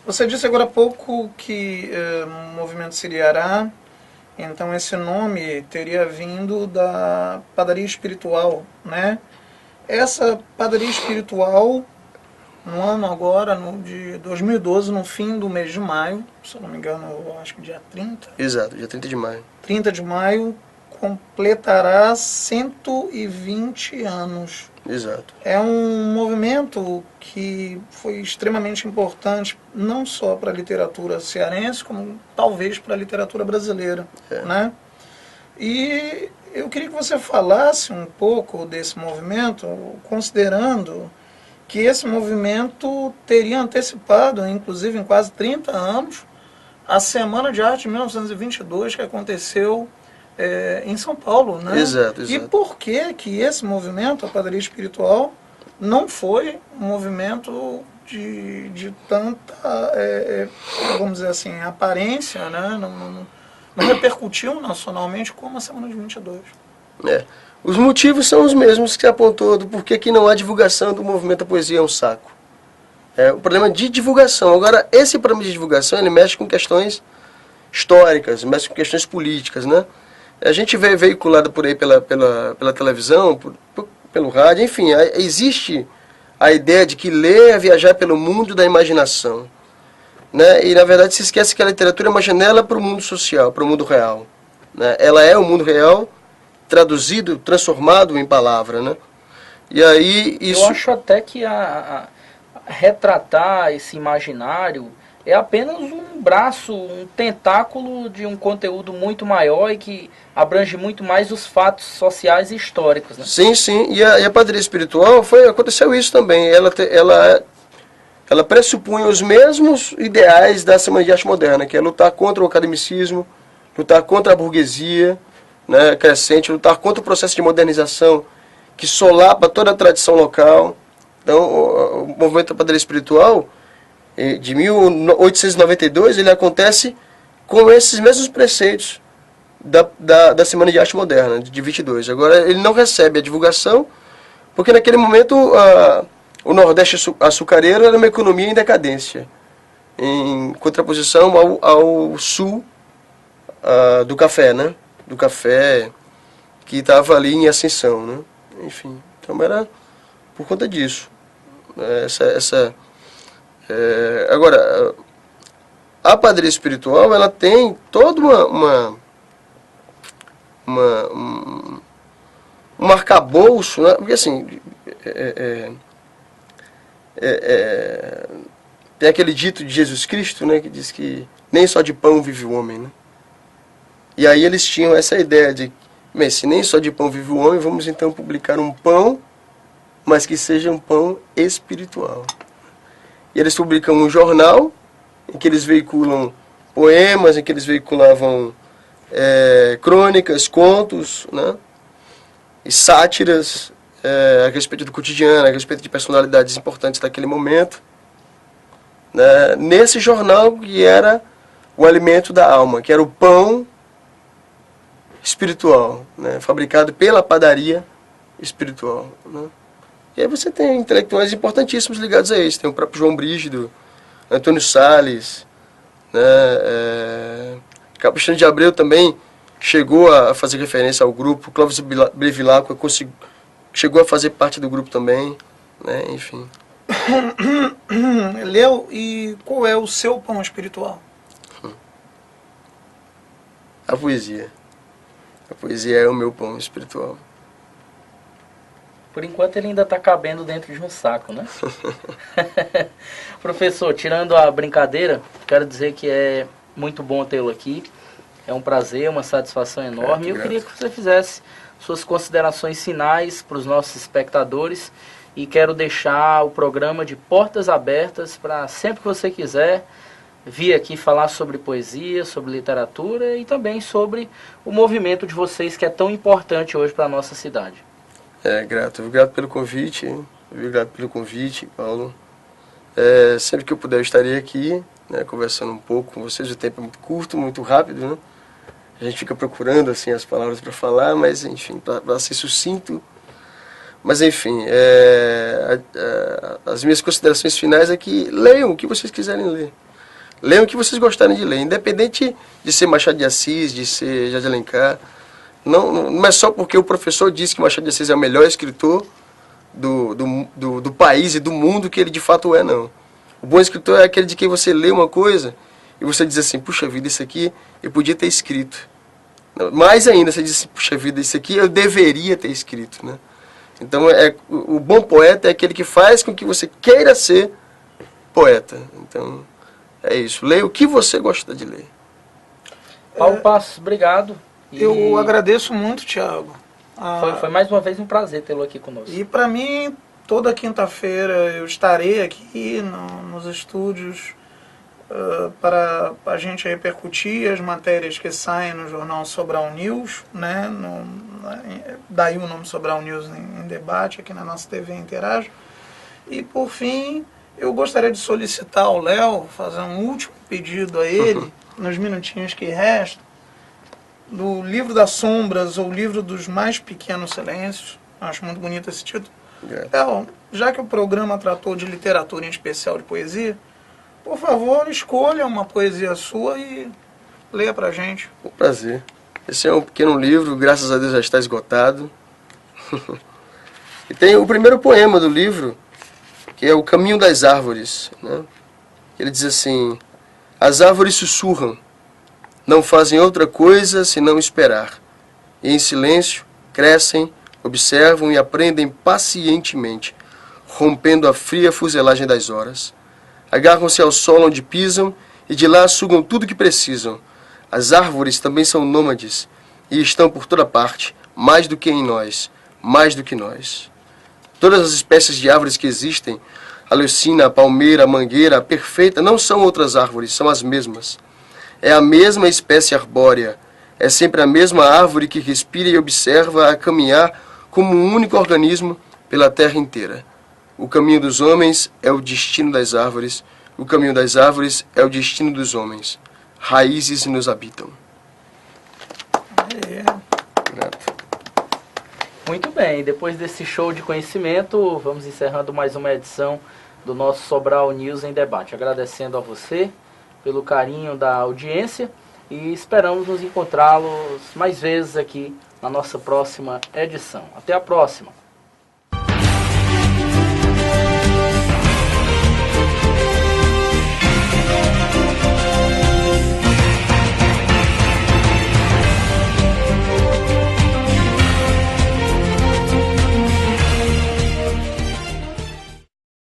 Você disse agora há pouco que o movimento Siriará, então esse nome teria vindo da padaria espiritual, né? Essa padaria espiritual, no ano agora, de 2012, no fim do mês de maio, se eu não me engano, eu acho que dia 30. Exato, dia 30 de maio. 30 de maio, completará 120 anos. Exato. É um movimento que foi extremamente importante, não só para a literatura cearense, como talvez para a literatura brasileira, né? E eu queria que você falasse um pouco desse movimento, considerando que esse movimento teria antecipado, inclusive em quase 30 anos, a Semana de Arte de 1922, que aconteceu em São Paulo, né? Exato. E por que esse movimento, a padaria espiritual, não foi um movimento de tanta, vamos dizer assim, aparência, né? Não repercutiu nacionalmente como a Semana de 22. Os motivos são os mesmos que você apontou do porquê que não há divulgação do movimento da poesia é um saco. O problema de divulgação. Agora, esse problema de divulgação, ele mexe com questões históricas, mexe com questões políticas, né? A gente vê veiculado por aí pela televisão, pelo rádio, enfim, existe a ideia de que ler é viajar pelo mundo da imaginação, né? E, na verdade, se esquece que a literatura é uma janela para o mundo social, para o mundo real, né? Ela é o mundo real, traduzido, transformado em palavra, né? E aí isso... Eu acho até que retratar esse imaginário é apenas um braço, um tentáculo de um conteúdo muito maior e que abrange muito mais os fatos sociais e históricos, né? Sim. E a padaria espiritual aconteceu isso também. Ela pressupunha os mesmos ideais da Semana de Arte Moderna, que é lutar contra o academicismo, lutar contra a burguesia, né, crescente, lutar contra o processo de modernização que solapa toda a tradição local. Então, o movimento da padaria espiritual de 1892, ele acontece com esses mesmos preceitos da Semana de Arte Moderna, de 22. Agora, ele não recebe a divulgação, porque naquele momento o Nordeste açucareiro era uma economia em decadência, em contraposição ao Sul do café, né? Do café que estava ali em ascensão, né? Enfim, então era por conta disso. Agora, a padaria espiritual, ela tem toda um arcabouço, né? Porque assim, tem aquele dito de Jesus Cristo, né, que diz que nem só de pão vive o homem, né? E aí eles tinham essa ideia de, mas se nem só de pão vive o homem, vamos então publicar um pão, mas que seja um pão espiritual. E eles publicam um jornal em que eles veiculam poemas, em que eles veiculavam crônicas, contos, né? E sátiras a respeito do cotidiano, a respeito de personalidades importantes daquele momento, né? Nesse jornal que era o alimento da alma, que era o pão espiritual, né? Fabricado pela padaria espiritual, né? E aí você tem intelectuais importantíssimos ligados a isso. Tem o próprio João Brígido, Antônio Salles, né? Capistrano de Abreu também chegou a fazer referência ao grupo. Clóvis Bevilacqua chegou a fazer parte do grupo também, né? Enfim. Léo, e qual é o seu pão espiritual? A poesia. A poesia é o meu pão espiritual. Por enquanto ele ainda está cabendo dentro de um saco, né? Professor, tirando a brincadeira, quero dizer que é muito bom tê-lo aqui. É um prazer, uma satisfação enorme. Eu queria que você fizesse suas considerações finais para os nossos espectadores. E quero deixar o programa de portas abertas para sempre que você quiser vir aqui falar sobre poesia, sobre literatura e também sobre o movimento de vocês que é tão importante hoje para a nossa cidade. Grato. Obrigado pelo convite. Obrigado pelo convite, Paulo. Sempre que eu puder eu estarei aqui, né, conversando um pouco com vocês. O tempo é muito curto, muito rápido, né? A gente fica procurando assim, as palavras para falar, mas enfim, para ser sucinto. Mas enfim, as minhas considerações finais é que leiam o que vocês quiserem ler. Leiam o que vocês gostarem de ler, independente de ser Machado de Assis, de ser José de Alencar. Não é só porque o professor disse que Machado de Assis é o melhor escritor do país e do mundo que ele de fato é, não. O bom escritor é aquele de quem você lê uma coisa e você diz assim, puxa vida, isso aqui eu podia ter escrito. Mais ainda, você diz assim, puxa vida, isso aqui eu deveria ter escrito, né? Então, o bom poeta é aquele que faz com que você queira ser poeta. Então, é isso. Leia o que você gosta de ler. Paulo Passos, obrigado. Eu agradeço muito, Thiago. Foi mais uma vez um prazer tê-lo aqui conosco. E para mim, toda quinta-feira eu estarei aqui nos estúdios para a gente repercutir as matérias que saem no jornal Sobral News, né? Daí o nome Sobral News em debate aqui na nossa TV Interage. E por fim, eu gostaria de solicitar ao Léo, fazer um último pedido a ele, nos minutinhos que restam, do Livro das Sombras, ou Livro dos Mais Pequenos Silêncios. Acho muito bonito esse título. Léo, já que o programa tratou de literatura, em especial de poesia, por favor, escolha uma poesia sua e leia pra gente. Com prazer. Esse é um pequeno livro, graças a Deus já está esgotado. E tem o primeiro poema do livro, que é O Caminho das Árvores, né? Ele diz assim: as árvores sussurram, não fazem outra coisa senão esperar, e em silêncio crescem, observam e aprendem pacientemente, rompendo a fria fuselagem das horas. Agarram-se ao solo onde pisam e de lá sugam tudo que precisam. As árvores também são nômades e estão por toda parte, mais do que em nós, mais do que nós. Todas as espécies de árvores que existem, a leucina, a palmeira, a mangueira, a perfeita, não são outras árvores, são as mesmas. É a mesma espécie arbórea, é sempre a mesma árvore que respira e observa a caminhar como um único organismo pela terra inteira. O caminho dos homens é o destino das árvores, o caminho das árvores é o destino dos homens. Raízes nos habitam. Muito bem, depois desse show de conhecimento, vamos encerrando mais uma edição do nosso Sobral News em Debate. Agradecendo a você pelo carinho da audiência e esperamos nos encontrá-los mais vezes aqui na nossa próxima edição. Até a próxima!